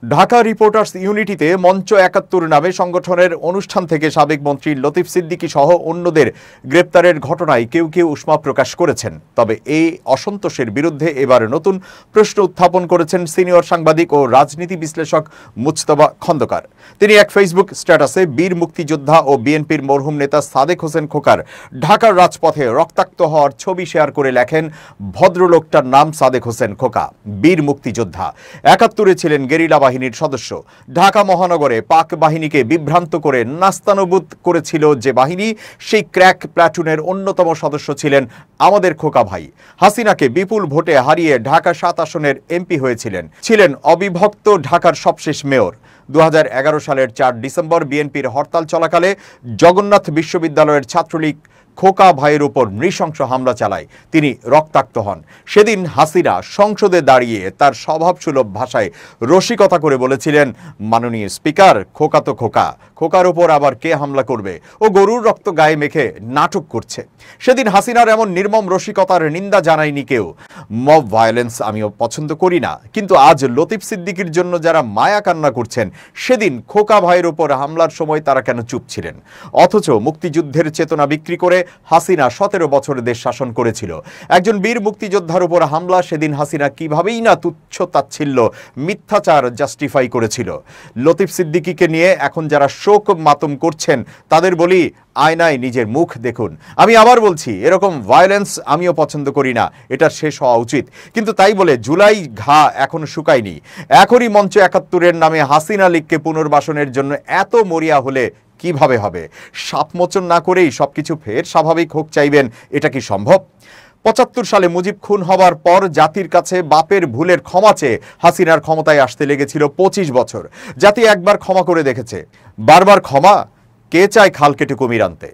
Dhaka reporters ইউনিটিতে মঞ্চ ৭১ নামে সংগঠনের অনুষ্ঠান থেকে সাবেক মন্ত্রী লতিফ সিদ্দিকী সহ অন্যদের গ্রেপ্তারের ঘটনায় কেউ কেউ উষ্মা প্রকাশ করেছেন। তবে এই অসন্তোষের বিরুদ্ধে এবার নতুন প্রশ্ন উত্থাপন করেছেন সিনিয়র সাংবাদিক ও রাজনীতি বিশ্লেষক মুজতবা খন্দকার। তিনি এক ফেসবুক স্ট্যাটাসে বীর মুক্তিযোদ্ধা ও বিএনপির মরহুম নেতা সাদেক হোসেন খোকার ঢাকার রাজপথে রক্তাক্ত হওয়ার ছবি শেয়ার করে লেখেন, ভদ্রলোকটার নাম সাদেক হোসেন খোকা, বীর মুক্তিযোদ্ধা, ৭১-এ ছিলেন গেরিলা বাহিনীর সদস্য। ঢাকা মহানগরে পাক বাহিনীকে বিভ্রান্ত করে নাস্তানুবুদ করেছিল যে বাহিনী, সেই ক্র্যাক প্ল্যাটুনের অন্যতম সদস্য ছিলেন আমাদের খোকা ভাই। হাসিনাকে বিপুল ভোটে হারিয়ে ঢাকা ৭ আসনের এমপি ছিলেন অবিভক্ত ঢাকার সবশেষ মেয়র। ২০১১ সালের ৪ ডিসেম্বর বিএনপির হরতাল চলাকালে জগন্নাথ বিশ্ববিদ্যালয়ের ছাত্রলীগ খোকা ভাইয়ের উপর নৃশংস হামলা চালায়, তিনি রক্তাক্ত হন। সেদিন হাসিনা সংসদে দাঁড়িয়ে তার স্বভাবসুলভ ভাষায় রসিকতা করে বলেছিলেন, মাননীয় স্পিকার, খোকা তো খোকা, খোকার উপর আবার কে হামলা করবে, ও গরুর রক্ত গায়ে মেখে নাটক করছে। সেদিন হাসিনার এমন নির্মম রসিকতার নিন্দা জানায়নি কেউ। মব ভায়োলেন্স আমিও পছন্দ করি না, কিন্তু আজ লতিফ সিদ্দিকীর জন্য যারা মায়া কান্না করছেন, সেদিন খোকা ভাইয়ের উপর হামলার সময় তারা কেন চুপ ছিলেন? অথচ মুক্তিযুদ্ধের চেতনা বিক্রি করে হাসিনা ১৭ বছর দেশ শাসন করেছিল। একজন বীর মুক্তিযোদ্ধার উপর হামলা সেদিন হাসিনা কিভাবেই না তুচ্ছ তাচ্ছিল্য, মিথ্যাচার জাস্টিফাই করেছিল। লতিফ সিদ্দিকীকে নিয়ে এখন যারা শোক মাতম করছেন তাদের বলি, আয়নায় নিজের মুখ দেখুন। আমি আবার বলছি, এরকম ভায়োলেন্স আমিও পছন্দ করি না, এটা শেষ হওয়া উচিত। কিন্তু তাই বলে জুলাই ঘা এখনো শুকায়নি। এখনই মঞ্চ ৭১-এর নামে হাসিনা লীগকে পুনর্বাসনের জন্য এত মরিয়া হলে কিভাবে হবে? সাপমোচন না করেই সবকিছু ফের স্বাভাবিক হোক চাইবেন, এটা কি সম্ভব? ৭৫ সালে মুজিব খুন হবার পর জাতির কাছে বাপের ভুলের ক্ষমা চেয়ে হাসিনার ক্ষমতায় আসতে লেগেছিল ২৫ বছর। জাতি একবার ক্ষমা করে দেখেছে, বারবার ক্ষমা? কে চায় খাল কেটে কুমির আনতে?